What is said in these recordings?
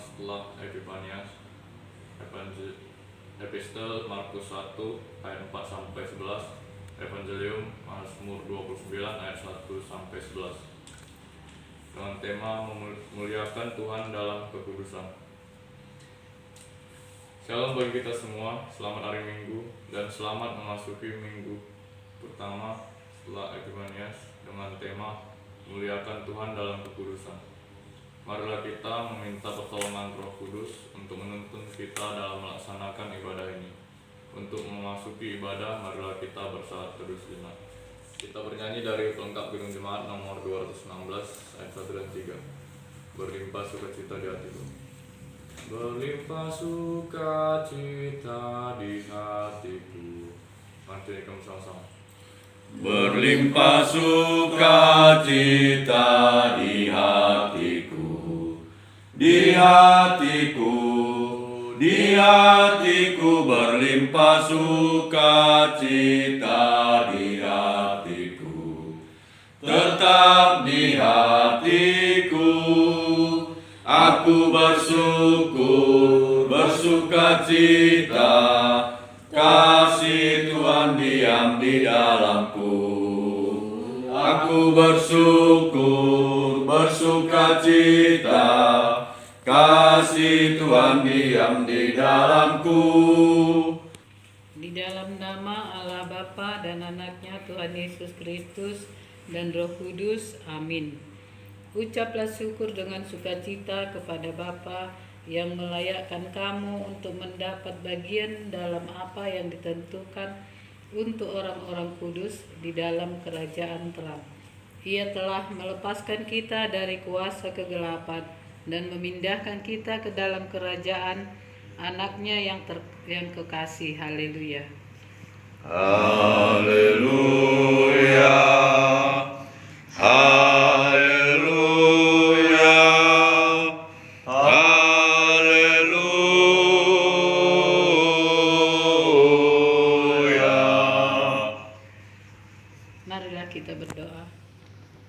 setelah Epifanias, Epistel Markus 1 ayat 4-11, Evangelium Mazmur 29 ayat 1-11, dengan tema memuliakan Tuhan dalam kekudusan. Shalom bagi kita semua, selamat hari Minggu dan selamat memasuki minggu pertama setelah Epifanias dengan tema memuliakan Tuhan dalam kekudusan. Marilah kita meminta pertolongan Roh Kudus untuk menuntun kita dalam melaksanakan ibadah ini. Untuk memasuki ibadah, marilah kita bersalat teduh sejenak. Kita bernyanyi dari pelengkap Gedung Jemaat nomor 216 ayat 1 dan 3. Berlimpah sukacita di hatiku. Berlimpah sukacita di hatiku. Mari kamu sama-sama. Berlimpah sukacita di hatiku, di hatiku, di hatiku, berlimpah sukacita di hatiku, tetap di hatiku, aku bersyukur, bersukacita, kasih Tuhan diam di dalamku. Aku bersyukur, bersukacita, kasih Tuhan diam di dalamku. Di dalam nama Allah Bapa dan Anaknya Tuhan Yesus Kristus dan Roh Kudus. Amin. Ucaplah syukur dengan sukacita kepada Bapa yang melayakkan kamu untuk mendapat bagian dalam apa yang ditentukan untuk orang-orang kudus di dalam kerajaan terang. Ia telah melepaskan kita dari kuasa kegelapan dan memindahkan kita ke dalam kerajaan Anaknya yang kekasih. Haleluya. Haleluya. Haleluya. Haleluya. Marilah kita berdoa.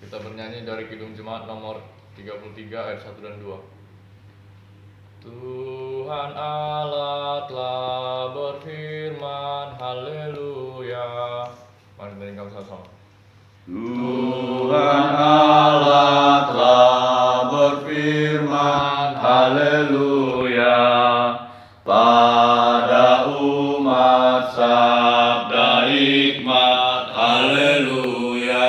Kita bernyanyi dari Kidung Jemaat nomor 33 ayat 1 dan 2. Tuhan Allah telah berfirman, haleluya. Mari dari kamu sama-sama. Tuhan Allah telah berfirman, haleluya, pada umat sabda hikmat, haleluya,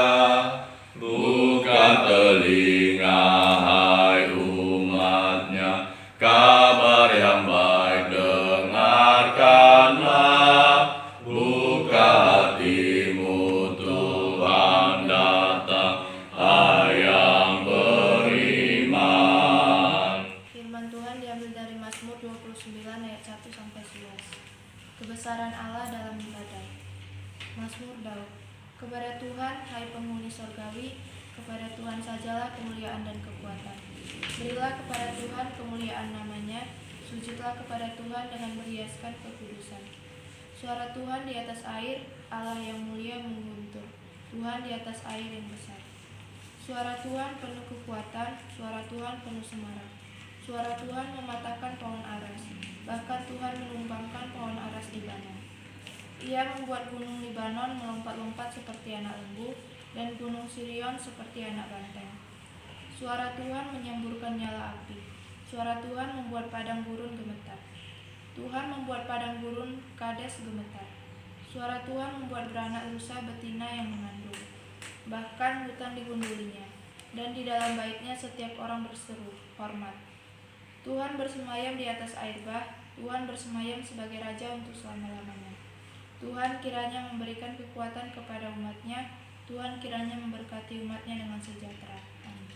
bukan telinga hai umatnya, kabar yang baik dengarkanlah, buka hatimu Tuhan datang, hai yang beriman. Firman Tuhan diambil dari Mazmur 29 ayat 1-11. Kebesaran Allah dalam ibadah. Mazmur Daud. Kepada Tuhan, hai penghuni sorgawi, kepada Tuhan sajalah kemuliaan dan kekuatan. Berilah kepada Tuhan kemuliaan namanya, sujudlah kepada Tuhan dengan berhiaskan kekudusan. Suara Tuhan di atas air, Allah yang mulia mengguntur, Tuhan di atas air yang besar. Suara Tuhan penuh kekuatan, suara Tuhan penuh semarak. Suara Tuhan mematahkan pohon aras, bahkan Tuhan menumbangkan pohon aras Libanon. Ia membuat gunung Libanon melompat-lompat seperti anak lembu, dan gunung Sirion seperti anak banteng. Suara Tuhan menyemburkan nyala api. Suara Tuhan membuat padang gurun gemetar. Tuhan membuat padang gurun Kades gemetar. Suara Tuhan membuat beranak rusa betina yang mengandung. Bahkan hutan digundulinya, dan di dalam baitnya setiap orang berseru, hormat. Tuhan bersemayam di atas air bah, Tuhan bersemayam sebagai Raja untuk selama-lamanya. Tuhan kiranya memberikan kekuatan kepada umatnya, Tuhan kiranya memberkati umatnya dengan sejahtera. Amin.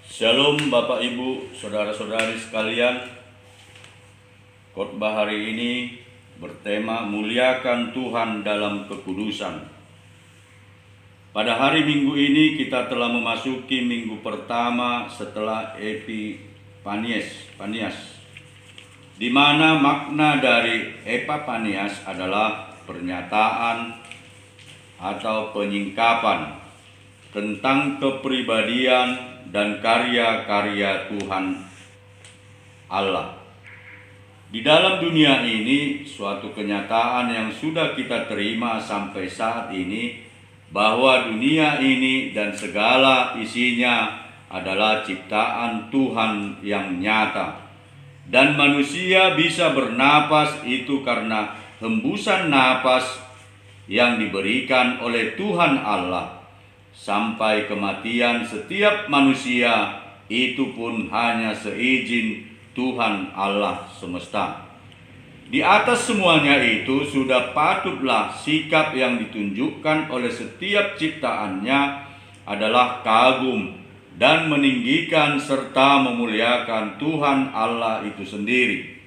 Shalom Bapak Ibu, Saudara-saudari sekalian. Khotbah hari ini bertema muliakan Tuhan dalam kekudusan. Pada hari Minggu ini kita telah memasuki minggu pertama setelah Epifanias, di mana makna dari Epifanias adalah pernyataan atau penyingkapan tentang kepribadian dan karya-karya Tuhan Allah. Di dalam dunia ini, suatu kenyataan yang sudah kita terima sampai saat ini, bahwa dunia ini dan segala isinya adalah ciptaan Tuhan yang nyata. Dan manusia bisa bernapas itu karena hembusan napas yang diberikan oleh Tuhan Allah. Sampai kematian setiap manusia itu pun hanya seizin Tuhan Allah semesta. Di atas semuanya itu sudah patutlah sikap yang ditunjukkan oleh setiap ciptaannya adalah kagum dan meninggikan serta memuliakan Tuhan Allah itu sendiri.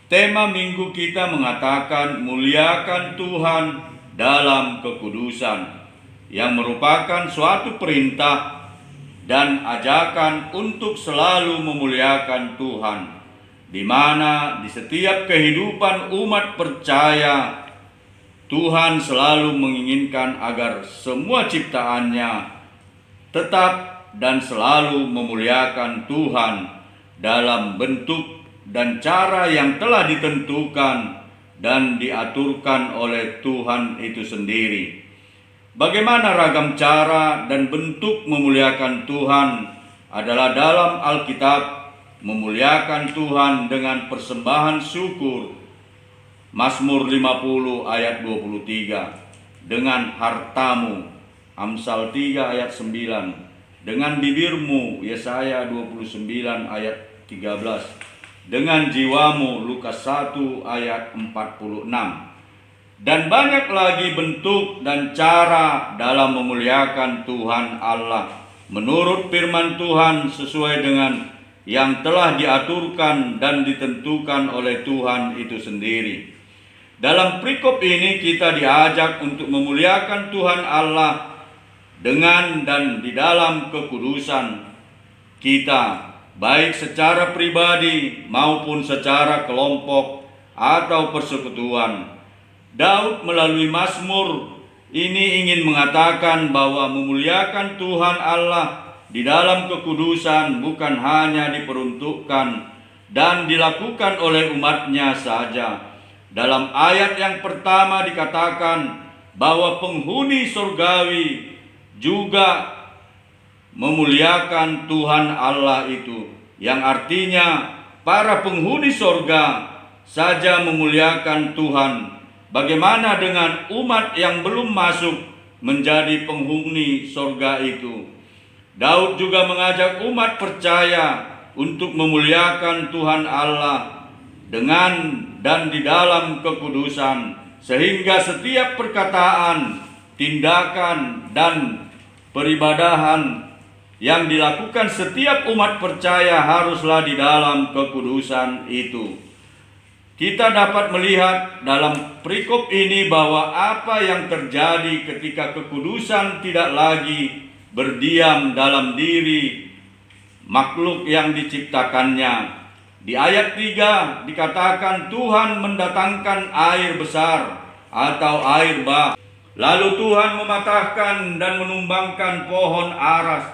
Tema minggu kita mengatakan muliakan Tuhan dalam kekudusan, yang merupakan suatu perintah dan ajakan untuk selalu memuliakan Tuhan, di mana di setiap kehidupan umat percaya Tuhan selalu menginginkan agar semua ciptaannya tetap dan selalu memuliakan Tuhan dalam bentuk dan cara yang telah ditentukan dan diaturkan oleh Tuhan itu sendiri. Bagaimana ragam cara dan bentuk memuliakan Tuhan adalah dalam Alkitab, memuliakan Tuhan dengan persembahan syukur, Mazmur 50 ayat 23, dengan hartamu, Amsal 3 ayat 9, dengan bibirmu, Yesaya 29 ayat 13, dengan jiwamu, Lukas 1 ayat 46. Dan banyak lagi bentuk dan cara dalam memuliakan Tuhan Allah menurut firman Tuhan sesuai dengan yang telah diaturkan dan ditentukan oleh Tuhan itu sendiri. Dalam perikop ini kita diajak untuk memuliakan Tuhan Allah dengan dan di dalam kekudusan kita, baik secara pribadi maupun secara kelompok atau persekutuan. Daud melalui Mazmur ini ingin mengatakan bahwa memuliakan Tuhan Allah di dalam kekudusan bukan hanya diperuntukkan dan dilakukan oleh umatnya saja. Dalam ayat yang pertama dikatakan bahwa penghuni surgawi juga memuliakan Tuhan Allah itu, yang artinya para penghuni surga saja memuliakan Tuhan. Bagaimana dengan umat yang belum masuk menjadi penghuni surga itu? Daud juga mengajak umat percaya untuk memuliakan Tuhan Allah dengan dan di dalam kekudusan, sehingga setiap perkataan, tindakan, dan peribadahan yang dilakukan setiap umat percaya haruslah di dalam kekudusan itu. Kita dapat melihat dalam perikop ini bahwa apa yang terjadi ketika kekudusan tidak lagi berdiam dalam diri makhluk yang diciptakannya. Di ayat 3 dikatakan Tuhan mendatangkan air besar atau air bah. Lalu Tuhan mematahkan dan menumbangkan pohon aras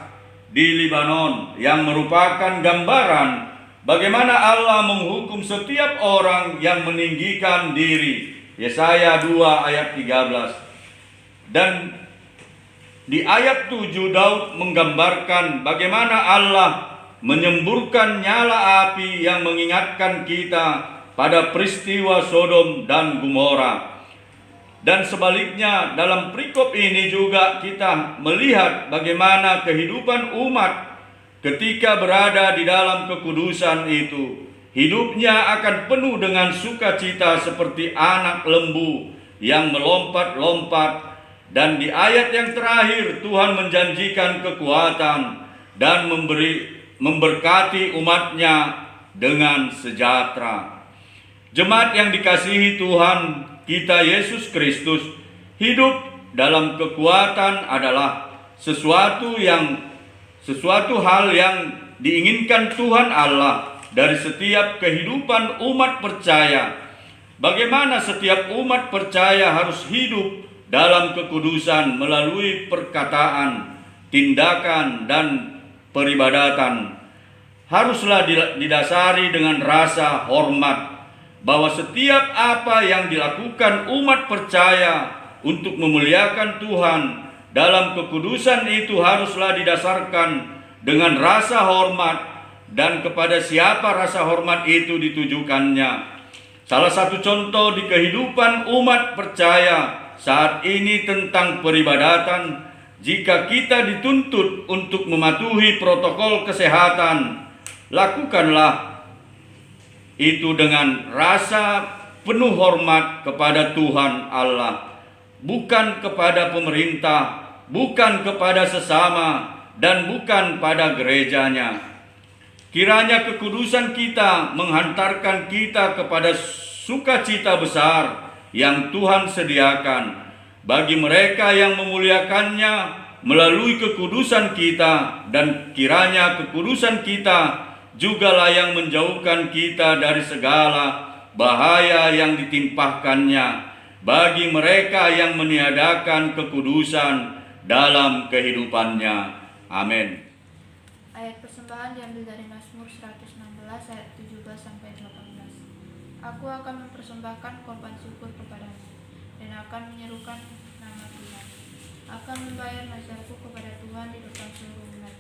di Libanon, yang merupakan gambaran bagaimana Allah menghukum setiap orang yang meninggikan diri. Yesaya 2 ayat 13. Dan di ayat 7 Daud menggambarkan bagaimana Allah menyemburkan nyala api yang mengingatkan kita pada peristiwa Sodom dan Gomora. Dan sebaliknya dalam perikop ini juga kita melihat bagaimana kehidupan umat ketika berada di dalam kekudusan itu, hidupnya akan penuh dengan sukacita seperti anak lembu yang melompat-lompat. Dan di ayat yang terakhir Tuhan menjanjikan kekuatan dan memberkati umatnya dengan sejahtera. Jemaat yang dikasihi Tuhan kita Yesus Kristus, hidup dalam kekuatan adalah sesuatu hal yang diinginkan Tuhan Allah dari setiap kehidupan umat percaya. Bagaimana setiap umat percaya harus hidup dalam kekudusan melalui perkataan, tindakan, dan peribadatan. haruslah didasari dengan rasa hormat, bahwa setiap apa yang dilakukan umat percaya untuk memuliakan Tuhan dalam kekudusan itu haruslah didasarkan dengan rasa hormat, dan kepada siapa rasa hormat itu ditujukannya. Salah satu contoh di kehidupan umat percaya saat ini tentang peribadatan, jika kita dituntut untuk mematuhi protokol kesehatan, lakukanlah itu dengan rasa penuh hormat kepada Tuhan Allah, bukan kepada pemerintah, bukan kepada sesama, dan bukan pada gerejanya. Kiranya kekudusan kita menghantarkan kita kepada sukacita besar yang Tuhan sediakan bagi mereka yang memuliakannya melalui kekudusan kita, dan kiranya kekudusan kita jugalah yang menjauhkan kita dari segala bahaya yang ditimpahkannya bagi mereka yang meniadakan kekudusan dalam kehidupannya. Amin. Ayat persembahan diambil dari Mazmur 116 ayat 17-18. Aku akan mempersembahkan korban syukur kepadamu dan akan menyerukan nama Tuhan. Akan membayar nazarku kepada Tuhan di depan seluruh umat.